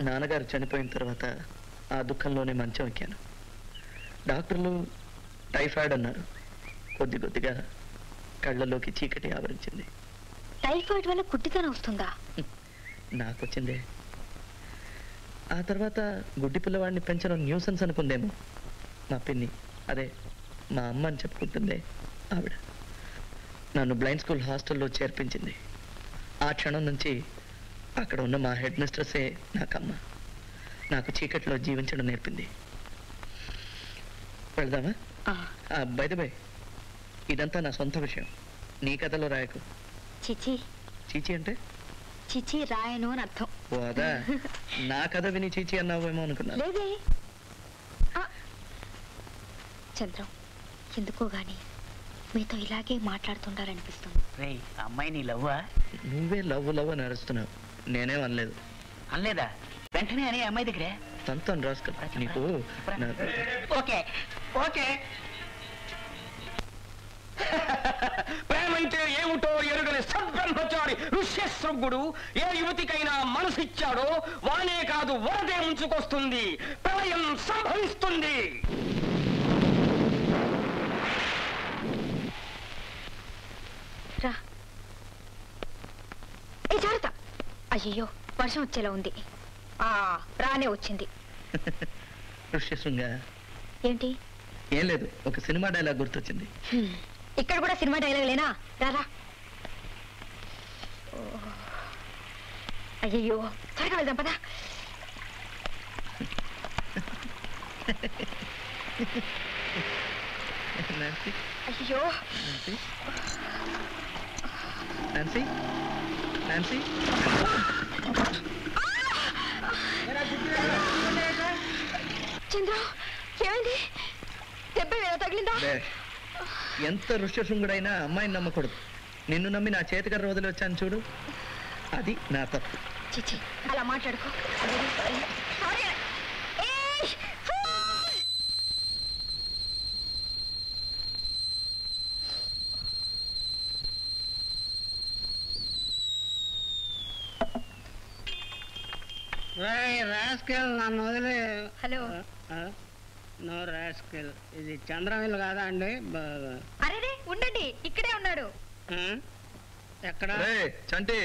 నాన్నగారు చనిపోయిన తర్వాత ఆ దుఃఖంలోనే మంచం ఎక్కాను. డాక్టర్లు టైఫాయిడ్ అన్నారు. కొద్ది కొద్దిగా కళ్ళలోకి చీకటి ఆవరించింది. టైఫాయిడ్ వల్ల గుడ్డితనం వస్తుందా? నాకు వచ్చిందే. ఆ తర్వాత గుడ్డి పిల్లవాడిని పెంచడం న్యూసెన్స్ అనుకుందేమో మా పిన్ని, అదే మా అమ్మ అని చెప్పుకుంటుందే ఆవిడ. నన్ను బ్లైండ్ స్కూల్ హాస్టల్లో చేర్పించింది. ఆ క్షణం నుంచి అక్కడ ఉన్న మా హెడ్ మిస్ట్రెస్సే నాకమ్మ. నాకు చీకట్లో జీవించడం నేర్పింది. వెళ్దామా? బై ద బై, ఇదంతా నా సొంత విషయం, నీ కథలో రాయకు. చిచి. చీచి అంటే? చిచి రాయను అని అర్థం. ఓ అదా, నా కథ విని చీచి అన్నావేమో అనుకున్నా. లేదే. చంద్రం, ఎందుకో గాని మీతో ఇలాగే మాట్లాడుతుండాలనిపిస్తుంది. అమ్మాయి నీ లవ్వా? నువ్వే లవ్ లవ్ అని అరుస్తున్నావు, నేనేం అనలేదు. అనలేదా? వెంటనే అనే అమ్మాయి దగ్గరే తనతో రాసుకో. నీకు ఓకే ఓకే. ప్రేమంటే ఏమిటో ఎరుగని సద్బ్రహ్మచారి ఋష్యశృంగుడు ఏ యువతికైనా మనసిచ్చాడో వానే కాదు వరదే ముంచుకొస్తుంది, ప్రళయం సంభవిస్తుంది. జాగ్రత్త. అయ్యో, వర్షం వచ్చేలా ఉంది. రానే వచ్చింది. ఋష్యశృంగ ఏంటి? ఏం లేదు, ఒక సినిమా డైలాగ్ గుర్తొచ్చింది. ఇక్కడ కూడా సినిమా డైలాగ్ లేనా? రారా. అయ్యో, త్వరగా వెళ్దాం పదా. అయ్యో నాన్సీ, నాన్సీ. చంద్ర, ఏమైంది? దెబ్బ తగిలిందా? ఎంత ఋష్యశృంగుడైనా అమ్మాయిని నమ్మకూడదు. నిన్ను నమ్మి నా చేతికర్ర వదిలి వచ్చాను చూడు, అది నా తప్పు. చిచి, అలా మాట్లాడుకో. రాస్కెల్, నన్ను వదిలే. హలో. నో రాస్కెల్, ఇది చంద్రమిల్లు కాదా అండి? అరే ఉండండి, ఇక్కడే ఉన్నాడు. ఎక్కడ? చంటి,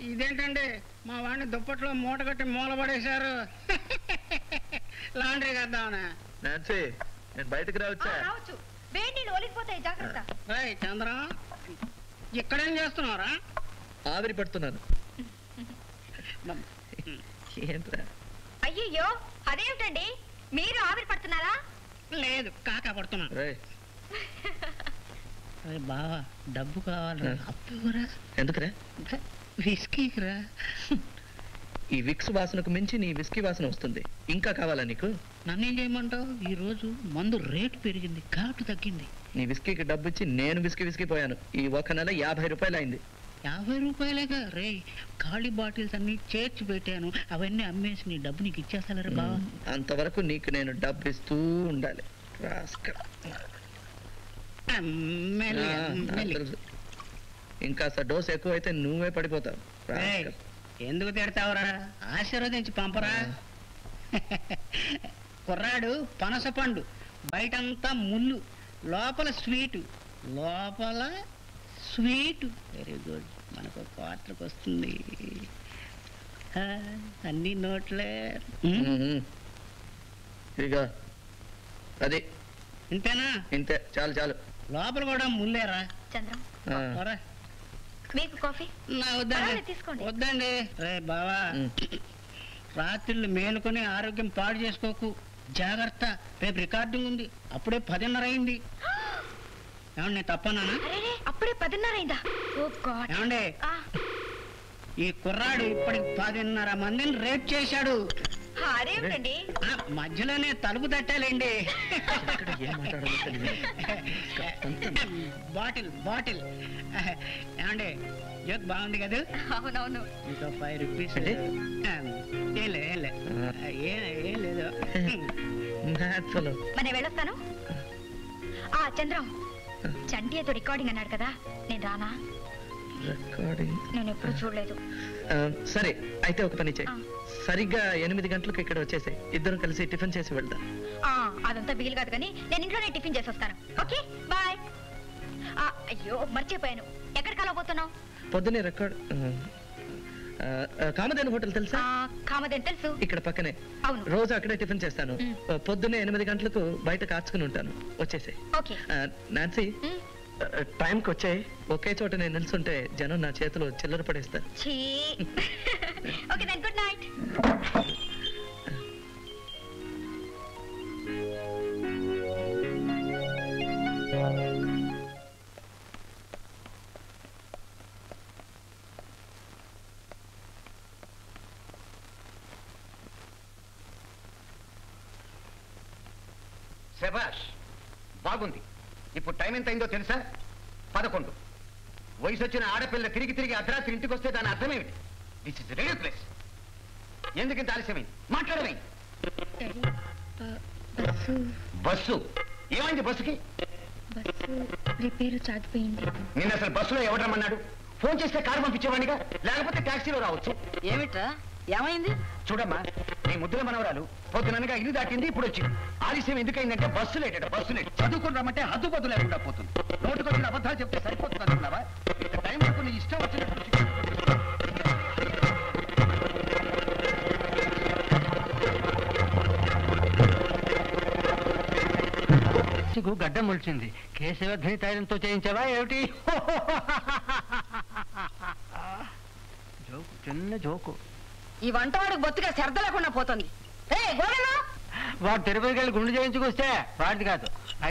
ఇదేంటండి మా వాడిని దుప్పట్లో మూట కట్టి మూలపడేశారు. లాండ్రీ కద్దామనా? నాన్సీ, నేను బయటకు రావచ్చా? రావచ్చు. వేడి నీళ్ళు ఒలిగిపోతాయి, జాగ్రత్త. చంద్ర, ఇక్కడేం చేస్తున్నారా? ఆవిరి పడుతున్నాను. ఏంట్రా? అయ్యయ్యో, అదేమిటండి, మీరు ఆవిరి పడుతున్నారా? లేదు, కాకా పడుతున్నా. బావా, డబ్బు కావాలి, అప్పురా. ఎందుకురా? విస్కీరా. ఈ విక్స్ వాసనకు మించి నీ విస్కీ వాసన వస్తుంది. ఇంకా కావాలా నీకు? నన్నేం చేయమంటావు? ఈ రోజు మందు రేటు పెరిగింది, ఘాటు తగ్గింది. నీ విస్కీకి డబ్బు ఇచ్చి నేను విస్కీ పోయాను. ఈ ఒక నెల 50 రూపాయలు అయింది. 50 రూపాయలేగా రే? ఖాళీ బాటిల్స్ అన్ని చేర్చి పెట్టాను, అవన్నీ అమ్మేసి నీ డబ్బు నీకు ఇచ్చేస్తారా బావా? అంతవరకు నీకు నేను డబ్బు ఇస్తూ ఉండాలి. ఇంకాస్త డోస్ ఎక్కువైతే నువ్వే పడిపోతావు. ఎందుకు తిడతావురా? ఆశీర్వదించి పంపరా. కుర్రాడు పనస పండు, బయటంతా ముళ్ళు, లోపల స్వీటు. వెరీ గుడ్, మనకు క్వార్టర్కి వస్తుంది. అన్ని నోట్లే. ఇక అది ఇంతేనా? ఇంతే, చాలు. లోపల కూడా ముల్లేరా? చంద్రం, మీకు కాఫీ? వద్దండి. రే బావా, రాత్రిళ్ళు మేలుకొని ఆరోగ్యం పాడు చేసుకోకు, జాగ్రత్త. రేపు రికార్డింగ్ ఉంది, అప్పుడే 10:30 అయింది. ఏమండి, నేను తప్పన్నానా? అప్పుడే 10:30 అయిందా? ఏమండి, ఈ కుర్రాడు ఇప్పటికి 10:30 మందిని రేప్ చేశాడు. మధ్యలోనే తలుపు తట్టాలండి. బాటిల్. ఏమండి, జోక్ బాగుంది కదా? అవునవును. ఇంకా 5 రూపీస్. ఏం లేదు. మరి వెళ్ళొస్తాను. చంద్రం, చంటి ఏదో రికార్డింగ్ అన్నాడు కదా, నేను రానా? రికార్డింగ్ నేను ఎప్పుడు చూడలేదు. సరే అయితే ఒక పని చేయి, ఆ. సరిగ్గా 8 గంటలకు ఇక్కడ వచ్చేసాయి, ఇద్దరం కలిసి టిఫిన్ చేసి వెళ్దాం. అదంతా వీలు కాదు కానీ నేను ఇంట్లోనే టిఫిన్ చేసి వస్తాను. Okay bye. అయ్యో మర్చిపోయాను, ఎక్కడికి అలా పోతున్నావు? పొద్దునే రికార్డ్ కామధేను హోటల్ తెలుసా? కామదేని తెలుసు, ఇక్కడ పక్కనే. అవును. రోజు అక్కడే టిఫిన్ చేస్తాను. మ్. పొద్దున్నే 8 గంటలకు బయట కాచుకుని ఉంటాను, వచ్చేసాయి. ఓకే. నాన్సీ, టైంకి వచ్చాయి. ఒకే చోట నేను నిల్చుంటే జనం నా చేతిలో చిల్లర పడేస్తారు. ఛీ. Okay then good night. శభాష్, బాగుంది. ఇప్పుడు టైం ఎంత అయిందో తెలుసా? 11. వయసు వచ్చిన ఆడపిల్ల తిరిగి తిరిగి అర్ధరాత్రి ఇంటికి వస్తే దాని అర్థం ఏమిటి? This is radio place. ఎందుకు ఇంత ఆలస్యమైంది? మాట్లాడమే. బస్సు ఏమైంది? బస్సుకి రిపేరు చాటిపోయింది. నిన్న అసలు బస్సులో ఎవరు రమ్మన్నాడు? ఫోన్ చేస్తే కారు పంపించేవాడిగా, లేకపోతే ట్యాక్సీలో రావచ్చు. ఏమిట్రా ఏమైంది? చూడమ్మా, నీ ముద్దుల మనవరాలు పొద్దుననగా ఇల్లు దాటింది, ఇప్పుడు వచ్చింది. ఆలస్యం ఎందుకైందంటే బస్సు లేట, బస్సు లేట్. చదువుకుని రమ్మంటే హద్దుపద్దు లేకుండా పోతుంది. నోటుకొచ్చిన అబద్ధాలు చెప్తే సరిపోతుంది అనుకున్నావా? ఇంత టైం వరకు నీ ఇష్టం వచ్చినప్పుడు గడ్డం మొలిచింది. కేశవధ్వని తైలంతో చేయించావా ఏమిటి? జోకు, చిన్న జోకు. ఈ వంటవాడికి బొత్తుగా శ్రద్ధ లేకుండా పోతుంది. వాడు తిరుపతికి వెళ్ళి గుండు చేయించుకొస్తే వాడిది కాదు.